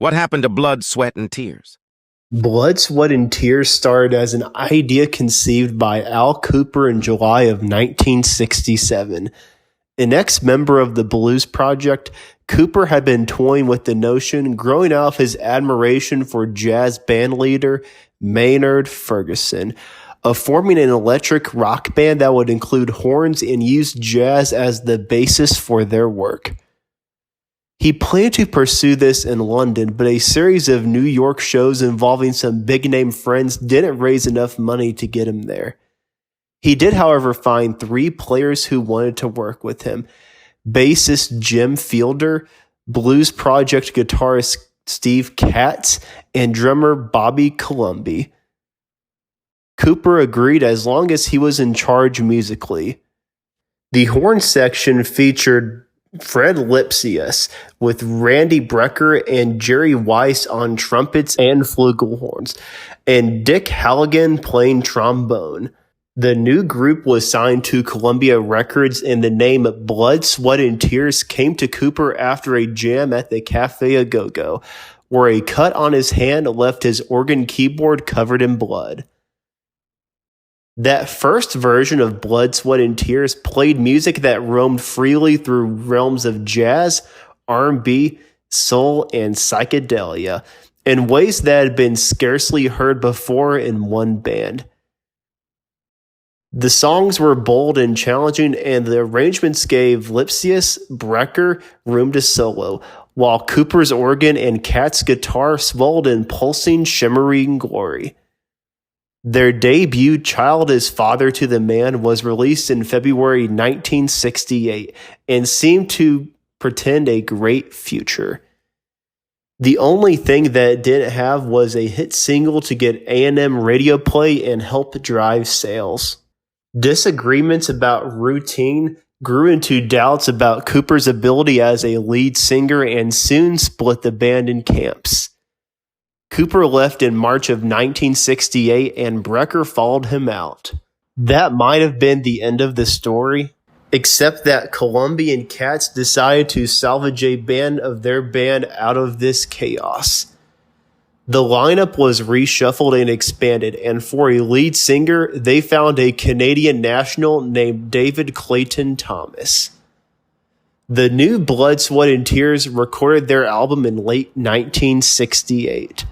What happened to Blood, Sweat, and Tears? Blood, Sweat, and Tears started as an idea conceived by Al Kooper in July of 1967. An ex-member of the Blues Project, Kooper had been toying with the notion growing out of his admiration for jazz bandleader Maynard Ferguson, of forming an electric rock band that would include horns and use jazz as the basis for their work. He planned to pursue this in London, but a series of New York shows involving some big-name friends didn't raise enough money to get him there. He did, however, find 3 players who wanted to work with him: bassist Jim Fielder, Blues Project guitarist Steve Katz, and drummer Bobby Colomby. Kooper agreed as long as he was in charge musically. The horn section featured Fred Lipsius, with Randy Brecker and Jerry Weiss on trumpets and flugelhorns, and Dick Halligan playing trombone. The new group was signed to Columbia Records, and the name Blood, Sweat, and Tears came to Kooper after a jam at the Cafe A Go-Go, where a cut on his hand left his organ keyboard covered in blood. That first version of Blood, Sweat, and Tears played music that roamed freely through realms of jazz, R&B, soul, and psychedelia in ways that had been scarcely heard before in one band. The songs were bold and challenging, and the arrangements gave Lipsius Brecker room to solo, while Kooper's organ and Katz's guitar swelled in pulsing, shimmering glory. Their debut, Child is Father to the Man, was released in February 1968 and seemed to portend a great future. The only thing that it didn't have was a hit single to get A&M radio play and help drive sales. Disagreements about routine grew into doubts about Kooper's ability as a lead singer and soon split the band in camps. Kooper left in March of 1968 and Brecker followed him out. That might have been the end of the story, except that Colomby and Katz decided to salvage a band of their band out of this chaos. The lineup was reshuffled and expanded, and for a lead singer, they found a Canadian national named David Clayton Thomas. The new Blood, Sweat, and Tears recorded their album in late 1968.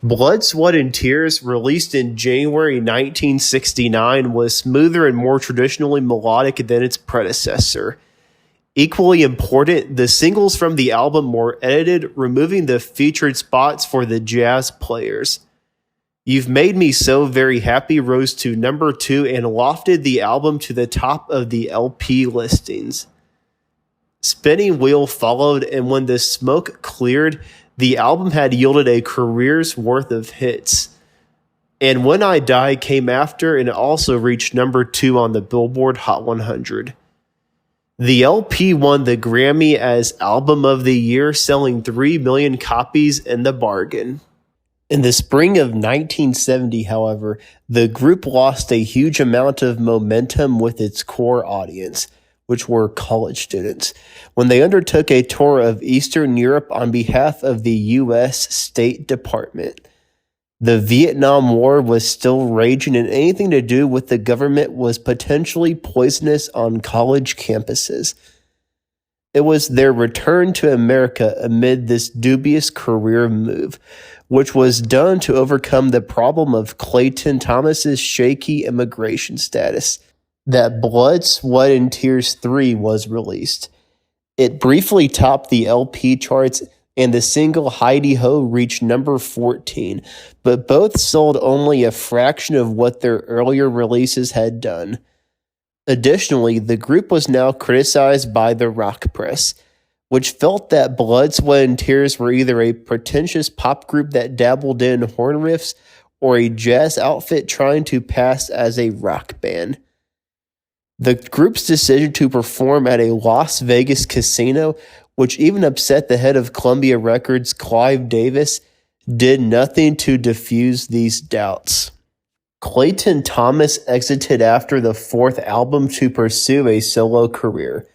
Blood, Sweat, and Tears, released in January 1969, was smoother and more traditionally melodic than its predecessor. Equally important, the singles from the album were edited, removing the featured spots for the jazz players. You've Made Me So Very Happy rose to number 2 and lofted the album to the top of the LP listings. Spinning Wheel followed, and when the smoke cleared, the album had yielded a career's worth of hits. And When I Die came after, and it also reached number 2 on the Billboard Hot 100. The LP won the Grammy as Album of the Year, selling 3 million copies in the bargain. In the spring of 1970, however, the group lost a huge amount of momentum with its core audience, which were college students, when they undertook a tour of Eastern Europe on behalf of the U.S. State Department. The Vietnam War was still raging, and anything to do with the government was potentially poisonous on college campuses. It was their return to America amid this dubious career move, which was done to overcome the problem of Clayton Thomas's shaky immigration status, that Blood, Sweat, and Tears 3 was released. It briefly topped the LP charts, and the single Heidi Ho reached number 14, but both sold only a fraction of what their earlier releases had done. Additionally, the group was now criticized by the rock press, which felt that Blood, Sweat, and Tears were either a pretentious pop group that dabbled in horn riffs or a jazz outfit trying to pass as a rock band. The group's decision to perform at a Las Vegas casino, which even upset the head of Columbia Records, Clive Davis, did nothing to diffuse these doubts. Clayton Thomas exited after the 4th album to pursue a solo career.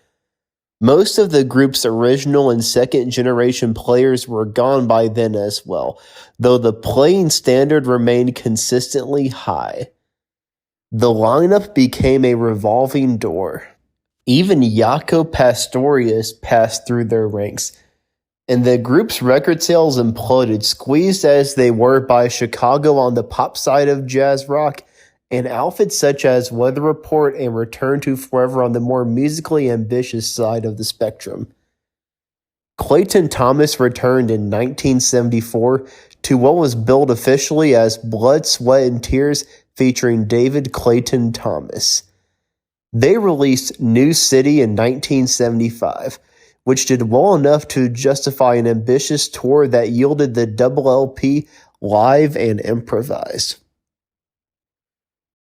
Most of the group's original and second-generation players were gone by then as well, though the playing standard remained consistently high. The lineup became a revolving door. Even Jaco Pastorius passed through their ranks, and the group's record sales imploded, squeezed as they were by Chicago on the pop side of jazz rock, and outfits such as Weather Report and Return to Forever on the more musically ambitious side of the spectrum. Clayton Thomas returned in 1974 to what was billed officially as Blood, Sweat, and Tears featuring David Clayton Thomas. They released New City in 1975, which did well enough to justify an ambitious tour that yielded the double LP Live and Improvised.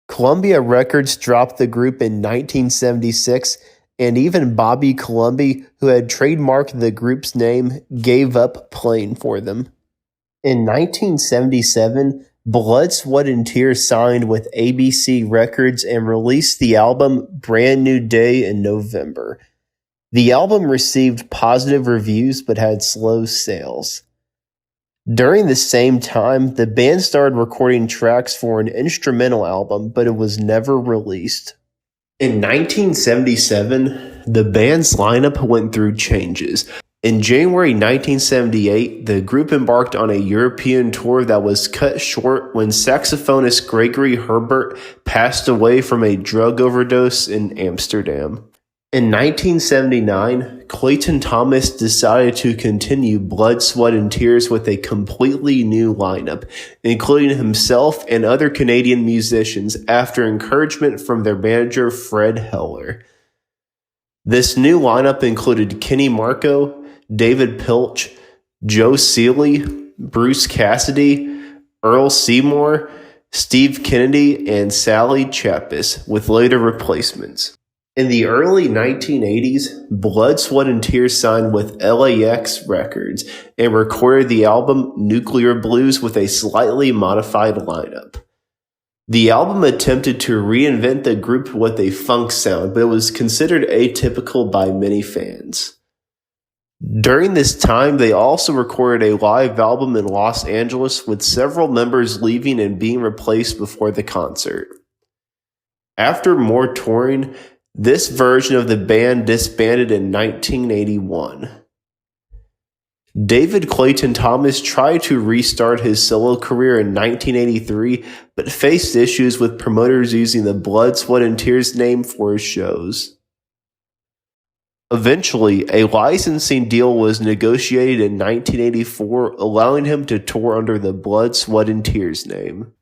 Columbia Records dropped the group in 1976, and even Bobby Colomby, who had trademarked the group's name, gave up playing for them. In 1977, Blood, Sweat, and Tears signed with ABC Records and released the album Brand New Day in November. The album received positive reviews but had slow sales. During the same time, the band started recording tracks for an instrumental album, but it was never released. In 1977, the band's lineup went through changes. In January 1978, the group embarked on a European tour that was cut short when saxophonist Gregory Herbert passed away from a drug overdose in Amsterdam. In 1979, Clayton Thomas decided to continue Blood, Sweat, and Tears with a completely new lineup, including himself and other Canadian musicians after encouragement from their manager Fred Heller. This new lineup included Kenny Marco, David Pilch, Joe Seeley, Bruce Cassidy, Earl Seymour, Steve Kennedy, and Sally Chappis, with later replacements. In the early 1980s, Blood, Sweat, and Tears signed with LAX Records and recorded the album Nuclear Blues with a slightly modified lineup. The album attempted to reinvent the group with a funk sound, but it was considered atypical by many fans. During this time, they also recorded a live album in Los Angeles, with several members leaving and being replaced before the concert. After more touring, this version of the band disbanded in 1981. David Clayton Thomas tried to restart his solo career in 1983, but faced issues with promoters using the Blood, Sweat, and Tears name for his shows. Eventually, a licensing deal was negotiated in 1984, allowing him to tour under the Blood, Sweat, and Tears name.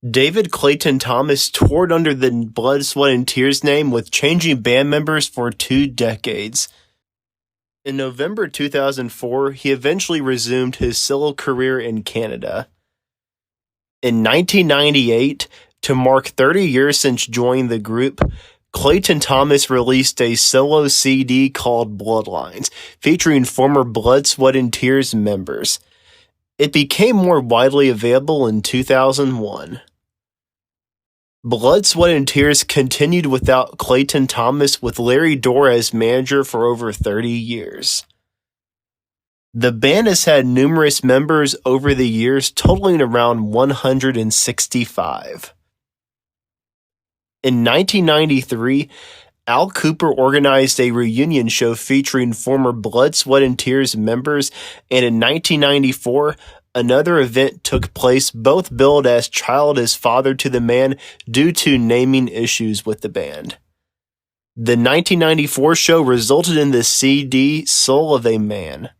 David Clayton Thomas toured under the Blood, Sweat, and Tears name, with changing band members for 2 decades. In November 2004, he eventually resumed his solo career in Canada. In 1998, to mark 30 years since joining the group, Clayton Thomas released a solo CD called Bloodlines, featuring former Blood, Sweat, and Tears members. It became more widely available in 2001. Blood, Sweat, and Tears continued without Clayton Thomas, with Larry Dorr as manager for over 30 years. The band has had numerous members over the years, totaling around 165. In 1993, Al Kooper organized a reunion show featuring former Blood, Sweat, and Tears members, and in 1994, another event took place, both billed as Child as Father to the Man due to naming issues with the band. The 1994 show resulted in the CD Soul of a Man.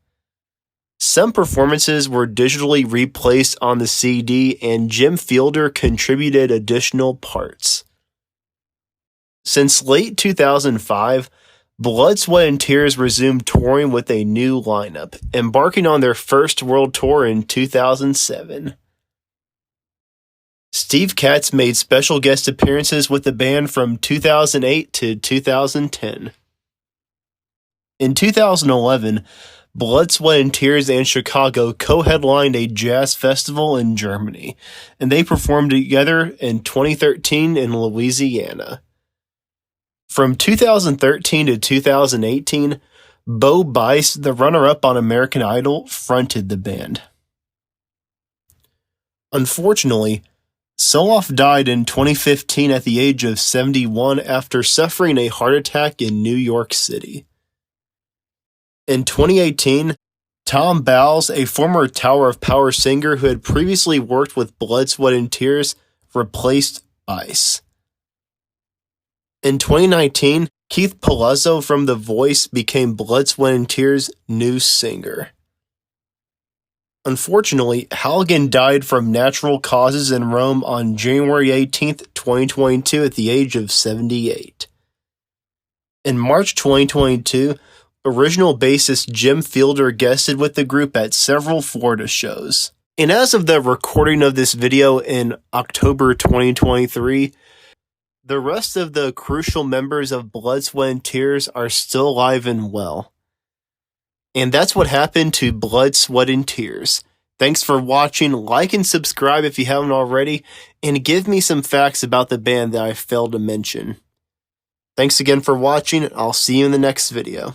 Some performances were digitally replaced on the CD, and Jim Fielder contributed additional parts. Since late 2005, Blood, Sweat, and Tears resumed touring with a new lineup, embarking on their first world tour in 2007. Steve Katz made special guest appearances with the band from 2008 to 2010. In 2011, Blood, Sweat, and Tears and Chicago co-headlined a jazz festival in Germany, and they performed together in 2013 in Louisiana. From 2013 to 2018, Bo Bice, the runner-up on American Idol, fronted the band. Unfortunately, Soloff died in 2015 at the age of 71 after suffering a heart attack in New York City. In 2018, Tom Bowles, a former Tower of Power singer who had previously worked with Blood, Sweat, and Tears, replaced Bice. In 2019, Keith Palazzo from The Voice became Blood, Sweat, and Tears' new singer. Unfortunately, Halligan died from natural causes in Rome on January 18, 2022 at the age of 78. In March 2022, original bassist Jim Fielder guested with the group at several Florida shows. And as of the recording of this video in October 2023, the rest of the crucial members of Blood, Sweat, and Tears are still alive and well. And that's what happened to Blood, Sweat, and Tears. Thanks for watching. Like and subscribe if you haven't already, and give me some facts about the band that I failed to mention. Thanks again for watching. I'll see you in the next video.